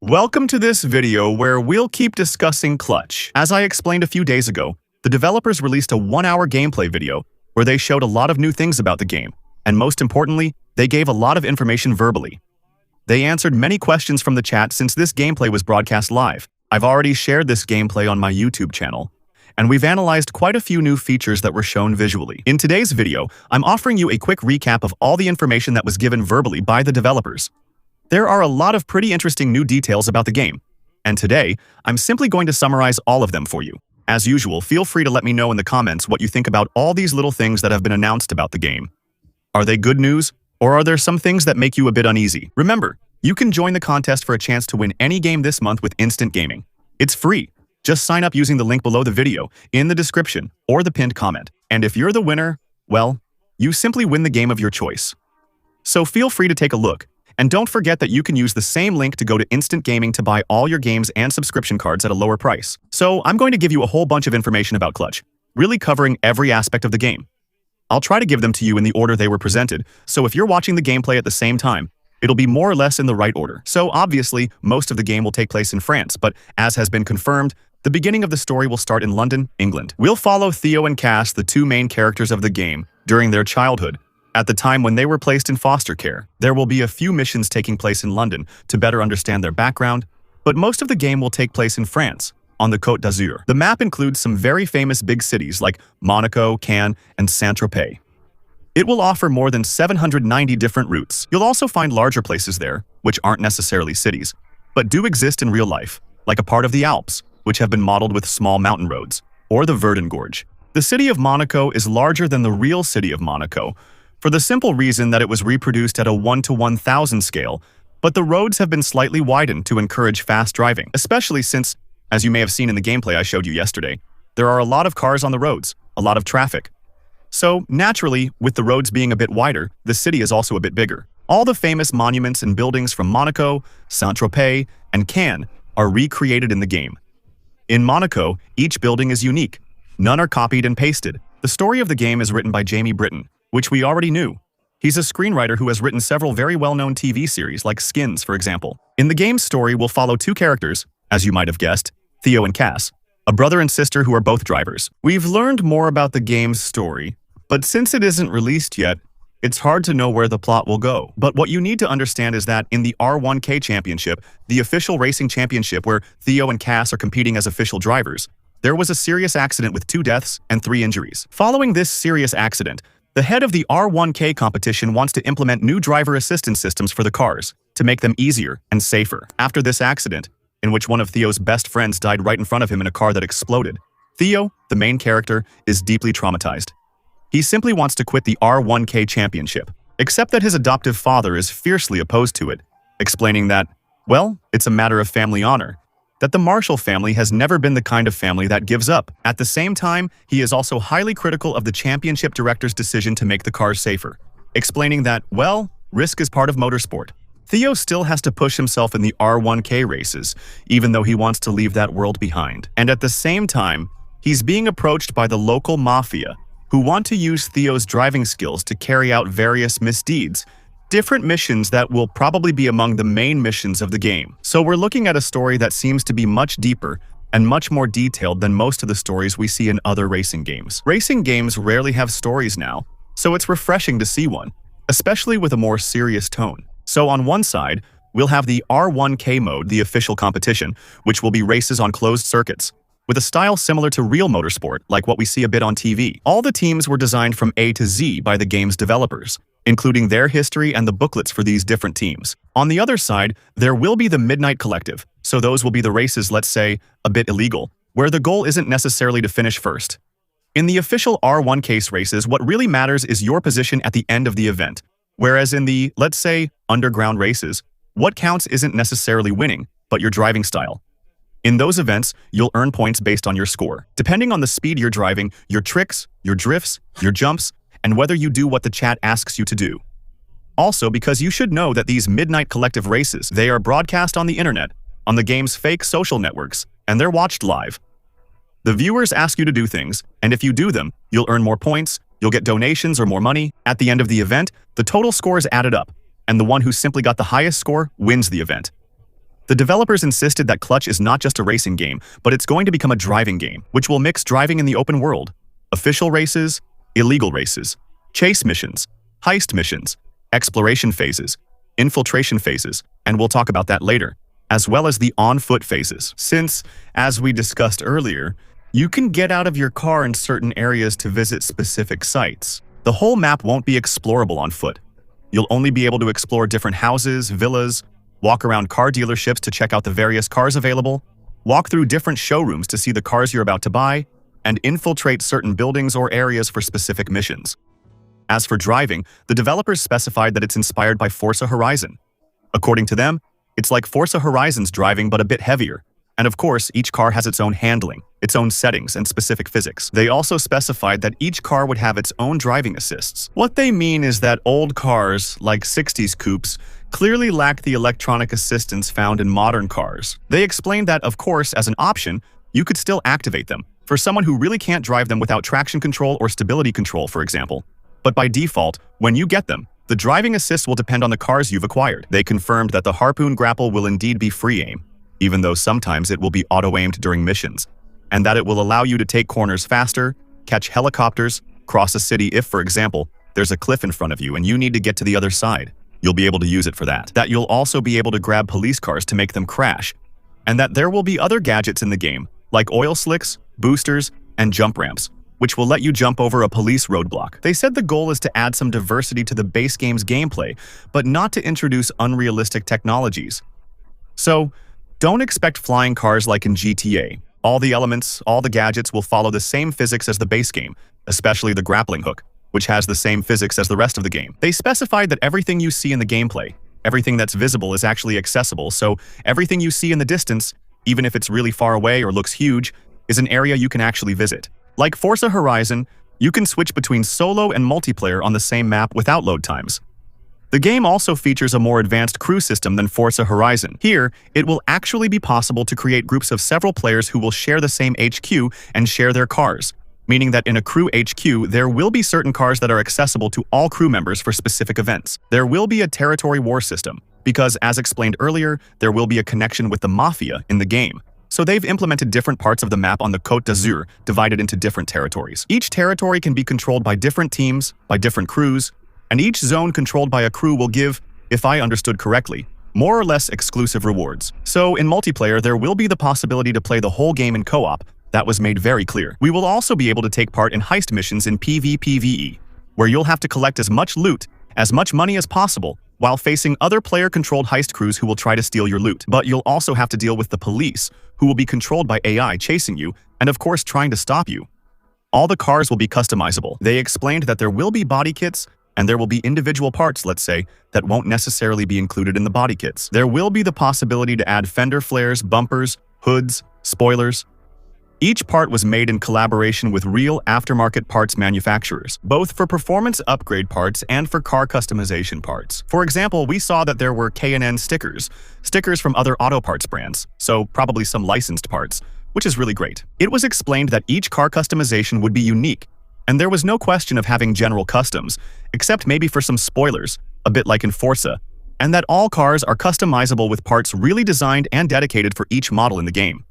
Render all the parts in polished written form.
Welcome to this video where we'll keep discussing Clutch. As I explained a few days ago, the developers released a 1-hour gameplay video where they showed a lot of new things about the game, and most importantly, they gave a lot of information verbally. They answered many questions from the chat since this gameplay was broadcast live. I've already shared this gameplay on my YouTube channel, and we've analyzed quite a few new features that were shown visually. In today's video, I'm offering you a quick recap of all the information that was given verbally by the developers. There are a lot of pretty interesting new details about the game, and today, I'm simply going to summarize all of them for you. As usual, feel free to let me know in the comments what you think about all these little things that have been announced about the game. Are they good news, or are there some things that make you a bit uneasy? Remember, you can join the contest for a chance to win any game this month with Instant Gaming. It's free. Just sign up using the link below the video, in the description, or the pinned comment. And if you're the winner, well, you simply win the game of your choice. So feel free to take a look. And don't forget that you can use the same link to go to Instant Gaming to buy all your games and subscription cards at a lower price. So I'm going to give you a whole bunch of information about Clutch, really covering every aspect of the game. I'll try to give them to you in the order they were presented, so if you're watching the gameplay at the same time, it'll be more or less in the right order. So obviously, most of the game will take place in France, but as has been confirmed, the beginning of the story will start in London, England. We'll follow Theo and Cass, the two main characters of the game, during their childhood, at the time when they were placed in foster care. There will be a few missions taking place in London to better understand their background, but most of the game will take place in France, on the Côte d'Azur. The map includes some very famous big cities like Monaco, Cannes, and Saint-Tropez. It will offer more than 790 different routes. You'll also find larger places there, which aren't necessarily cities, but do exist in real life, like a part of the Alps, which have been modeled with small mountain roads, or the Verdun Gorge. The city of Monaco is larger than the real city of Monaco, for the simple reason that it was reproduced at a 1:1000 scale, but the roads have been slightly widened to encourage fast driving, especially since, as you may have seen in the gameplay I showed you yesterday, there are a lot of cars on the roads, a lot of traffic. So, naturally, with the roads being a bit wider, the city is also a bit bigger. All the famous monuments and buildings from Monaco, Saint-Tropez, and Cannes are recreated in the game. In Monaco, each building is unique. None are copied and pasted. The story of the game is written by Jamie Britton, which we already knew. He's a screenwriter who has written several very well-known TV series like Skins, for example. In the game's story, we'll follow two characters, as you might have guessed, Theo and Cass, a brother and sister who are both drivers. We've learned more about the game's story, but since it isn't released yet, it's hard to know where the plot will go. But what you need to understand is that in the R1K Championship, the official racing championship where Theo and Cass are competing as official drivers, there was a serious accident with 2 deaths and 3 injuries. Following this serious accident, the head of the R1K competition wants to implement new driver assistance systems for the cars to make them easier and safer. After this accident, in which one of Theo's best friends died right in front of him in a car that exploded, Theo, the main character, is deeply traumatized. He simply wants to quit the R1K Championship, except that his adoptive father is fiercely opposed to it, explaining that, well, it's a matter of family honor, that the Marshall family has never been the kind of family that gives up. At the same time, he is also highly critical of the championship director's decision to make the cars safer, explaining that, well, risk is part of motorsport. Theo still has to push himself in the R1K races, even though he wants to leave that world behind. And at the same time, he's being approached by the local mafia, who want to use Theo's driving skills to carry out various misdeeds, different missions that will probably be among the main missions of the game. So we're looking at a story that seems to be much deeper and much more detailed than most of the stories we see in other racing games. Racing games rarely have stories now, so it's refreshing to see one, especially with a more serious tone. So on one side, we'll have the R1K mode, the official competition, which will be races on closed circuits, with a style similar to real motorsport, like what we see a bit on TV. All the teams were designed from A to Z by the game's developers, including their history and the booklets for these different teams. On the other side, there will be the Midnight Collective, so those will be the races, let's say, a bit illegal, where the goal isn't necessarily to finish first. In the official R1K races, what really matters is your position at the end of the event, whereas in the, let's say, underground races, what counts isn't necessarily winning, but your driving style. In those events, you'll earn points based on your score, depending on the speed you're driving, your tricks, your drifts, your jumps, and whether you do what the chat asks you to do. Also, because you should know that these Midnight Collective races, they are broadcast on the internet, on the game's fake social networks, and they're watched live. The viewers ask you to do things, and if you do them, you'll earn more points, you'll get donations or more money. At the end of the event, the total score is added up, and the one who simply got the highest score wins the event. The developers insisted that Clutch is not just a racing game, but it's going to become a driving game, which will mix driving in the open world, official races, illegal races, chase missions, heist missions, exploration phases, infiltration phases, and we'll talk about that later, as well as the on-foot phases. Since, as we discussed earlier, you can get out of your car in certain areas to visit specific sites. The whole map won't be explorable on foot. You'll only be able to explore different houses, villas, walk around car dealerships to check out the various cars available, walk through different showrooms to see the cars you're about to buy, and infiltrate certain buildings or areas for specific missions. As for driving, the developers specified that it's inspired by Forza Horizon. According to them, it's like Forza Horizon's driving but a bit heavier. And of course, each car has its own handling, its own settings, and specific physics. They also specified that each car would have its own driving assists. What they mean is that old cars, like 60s coupes, clearly lack the electronic assistance found in modern cars. They explained that, of course, as an option, you could still activate them, for someone who really can't drive them without traction control or stability control, for example. But by default, when you get them, the driving assist will depend on the cars you've acquired. They confirmed that the Harpoon grapple will indeed be free aim, even though sometimes it will be auto-aimed during missions, and that it will allow you to take corners faster, catch helicopters, cross a city if, for example, there's a cliff in front of you and you need to get to the other side. You'll be able to use it for that. That you'll also be able to grab police cars to make them crash, and that there will be other gadgets in the game, like oil slicks, boosters, and jump ramps, which will let you jump over a police roadblock. They said the goal is to add some diversity to the base game's gameplay, but not to introduce unrealistic technologies. So, don't expect flying cars like in GTA. All the elements, all the gadgets will follow the same physics as the base game, especially the grappling hook, which has the same physics as the rest of the game. They specified that everything you see in the gameplay, everything that's visible is actually accessible, so everything you see in the distance, even if it's really far away or looks huge, is an area you can actually visit. Like Forza Horizon, you can switch between solo and multiplayer on the same map without load times. The game also features a more advanced crew system than Forza Horizon. Here, it will actually be possible to create groups of several players who will share the same HQ and share their cars, meaning that in a crew HQ, there will be certain cars that are accessible to all crew members for specific events. There will be a territory war system, because as explained earlier, there will be a connection with the Mafia in the game. So they've implemented different parts of the map on the Côte d'Azur, divided into different territories. Each territory can be controlled by different teams, by different crews, and each zone controlled by a crew will give, if I understood correctly, more or less exclusive rewards. So in multiplayer, there will be the possibility to play the whole game in co-op. That was made very clear. We will also be able to take part in heist missions in PvPvE, where you'll have to collect as much loot, as much money as possible, while facing other player-controlled heist crews who will try to steal your loot. But you'll also have to deal with the police, who will be controlled by AI chasing you, and of course trying to stop you. All the cars will be customizable. They explained that there will be body kits, and there will be individual parts, let's say, that won't necessarily be included in the body kits. There will be the possibility to add fender flares, bumpers, hoods, spoilers. Each part was made in collaboration with real aftermarket parts manufacturers, both for performance upgrade parts and for car customization parts. For example, we saw that there were K&N stickers from other auto parts brands, so probably some licensed parts, which is really great. It was explained that each car customization would be unique, and there was no question of having general customs, except maybe for some spoilers, a bit like in Forza, and that all cars are customizable with parts really designed and dedicated for each model in the game.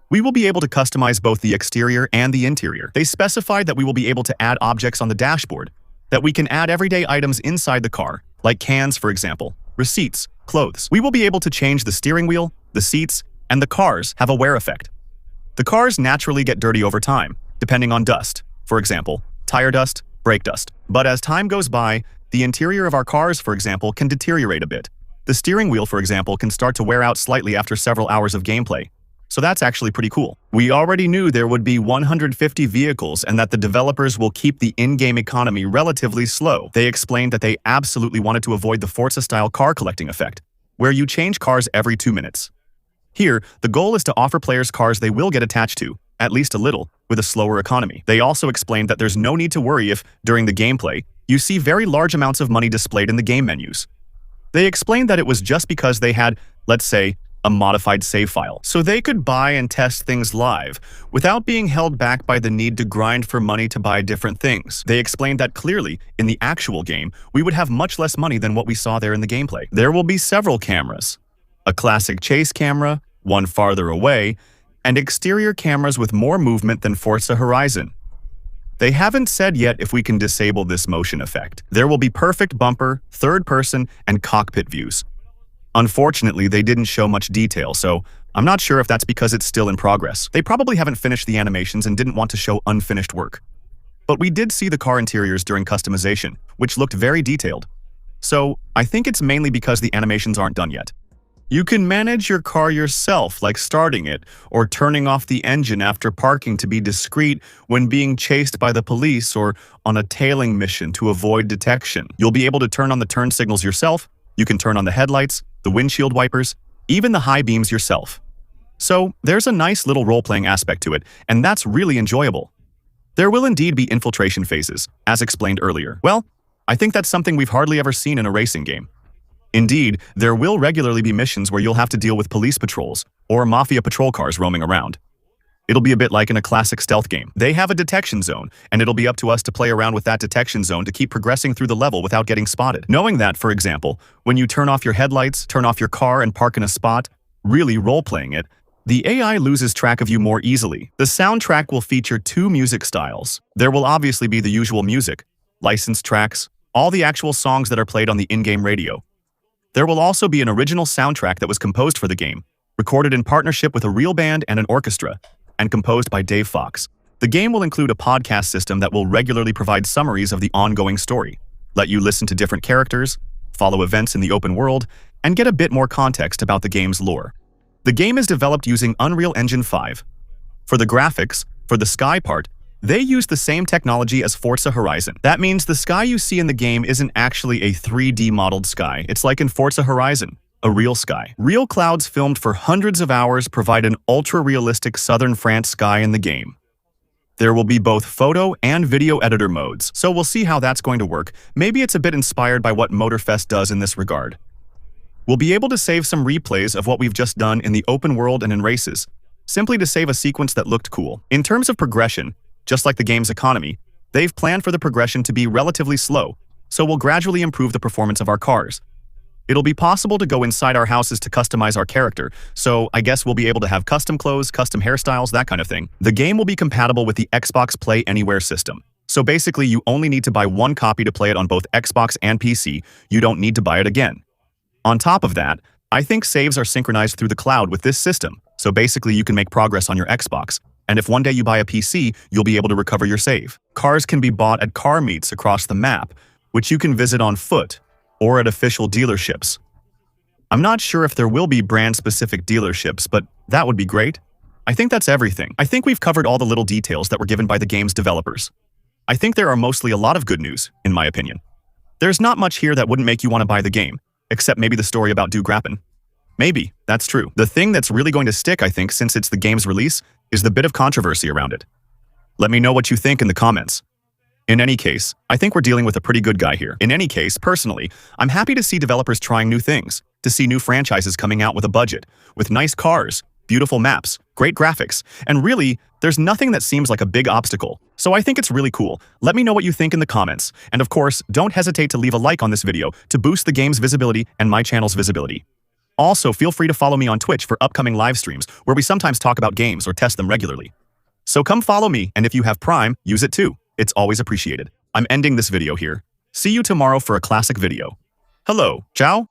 We will be able to customize both the exterior and the interior. They specified that we will be able to add objects on the dashboard, that we can add everyday items inside the car, like cans, for example, receipts, clothes. We will be able to change the steering wheel, the seats, and the cars have a wear effect. The cars naturally get dirty over time, depending on dust. For example, tire dust, brake dust. But as time goes by, the interior of our cars, for example, can deteriorate a bit. The steering wheel, for example, can start to wear out slightly after several hours of gameplay. So that's actually pretty cool. We already knew there would be 150 vehicles and that the developers will keep the in-game economy relatively slow. They explained that they absolutely wanted to avoid the Forza-style car collecting effect, where you change cars every 2 minutes. Here, the goal is to offer players cars they will get attached to, at least a little, with a slower economy. They also explained that there's no need to worry if, during the gameplay, you see very large amounts of money displayed in the game menus. They explained that it was just because they had, let's say, a modified save file, so they could buy and test things live, without being held back by the need to grind for money to buy different things. They explained that clearly, in the actual game, we would have much less money than what we saw there in the gameplay. There will be several cameras, a classic chase camera, one farther away, and exterior cameras with more movement than Forza Horizon. They haven't said yet if we can disable this motion effect. There will be perfect bumper, third-person, and cockpit views. Unfortunately, they didn't show much detail, so I'm not sure if that's because it's still in progress. They probably haven't finished the animations and didn't want to show unfinished work. But we did see the car interiors during customization, which looked very detailed. So I think it's mainly because the animations aren't done yet. You can manage your car yourself, like starting it or turning off the engine after parking to be discreet when being chased by the police or on a tailing mission to avoid detection. You'll be able to turn on the turn signals yourself, you can turn on the headlights, the windshield wipers, even the high beams yourself. So there's a nice little role-playing aspect to it, and that's really enjoyable. There will indeed be infiltration phases, as explained earlier. Well, I think that's something we've hardly ever seen in a racing game. Indeed, there will regularly be missions where you'll have to deal with police patrols or mafia patrol cars roaming around. It'll be a bit like in a classic stealth game. They have a detection zone, and it'll be up to us to play around with that detection zone to keep progressing through the level without getting spotted. Knowing that, for example, when you turn off your headlights, turn off your car, and park in a spot, really role-playing it, the AI loses track of you more easily. The soundtrack will feature 2 music styles. There will obviously be the usual music, licensed tracks, all the actual songs that are played on the in-game radio. There will also be an original soundtrack that was composed for the game, recorded in partnership with a real band and an orchestra, and composed by Dave Fox. The game will include a podcast system that will regularly provide summaries of the ongoing story, let you listen to different characters, follow events in the open world, and get a bit more context about the game's lore. The game is developed using Unreal Engine 5. For the graphics, for the sky part, they use the same technology as Forza Horizon. That means the sky you see in the game isn't actually a 3D modeled sky. It's like in Forza Horizon, a real sky. Real clouds filmed for hundreds of hours provide an ultra-realistic southern France sky in the game. There will be both photo and video editor modes, so we'll see how that's going to work. Maybe it's a bit inspired by what Motorfest does in this regard. We'll be able to save some replays of what we've just done in the open world and in races, simply to save a sequence that looked cool. In terms of progression, just like the game's economy, they've planned for the progression to be relatively slow, so we'll gradually improve the performance of our cars. It'll be possible to go inside our houses to customize our character, so I guess we'll be able to have custom clothes, custom hairstyles, that kind of thing. The game will be compatible with the Xbox Play Anywhere system. So basically, you only need to buy one copy to play it on both Xbox and PC. You don't need to buy it again. On top of that, I think saves are synchronized through the cloud with this system, so basically you can make progress on your Xbox. And if one day you buy a PC, you'll be able to recover your save. Cars can be bought at car meets across the map, which you can visit on foot or at official dealerships. I'm not sure if there will be brand-specific dealerships, but that would be great. I think that's everything. I think we've covered all the little details that were given by the game's developers. I think there are mostly a lot of good news, in my opinion. There's not much here that wouldn't make you want to buy the game, except maybe the story about Du Grappen. Maybe, that's true. The thing that's really going to stick, I think, since it's the game's release, is the bit of controversy around it. Let me know what you think in the comments. In any case, I think we're dealing with a pretty good guy here. In any case, personally, I'm happy to see developers trying new things, to see new franchises coming out with a budget, with nice cars, beautiful maps, great graphics, and really, there's nothing that seems like a big obstacle. So I think it's really cool. Let me know what you think in the comments. And of course, don't hesitate to leave a like on this video to boost the game's visibility and my channel's visibility. Also, feel free to follow me on Twitch for upcoming live streams where we sometimes talk about games or test them regularly. So come follow me, and if you have Prime, use it too. It's always appreciated. I'm ending this video here. See you tomorrow for a classic video. Hello, ciao!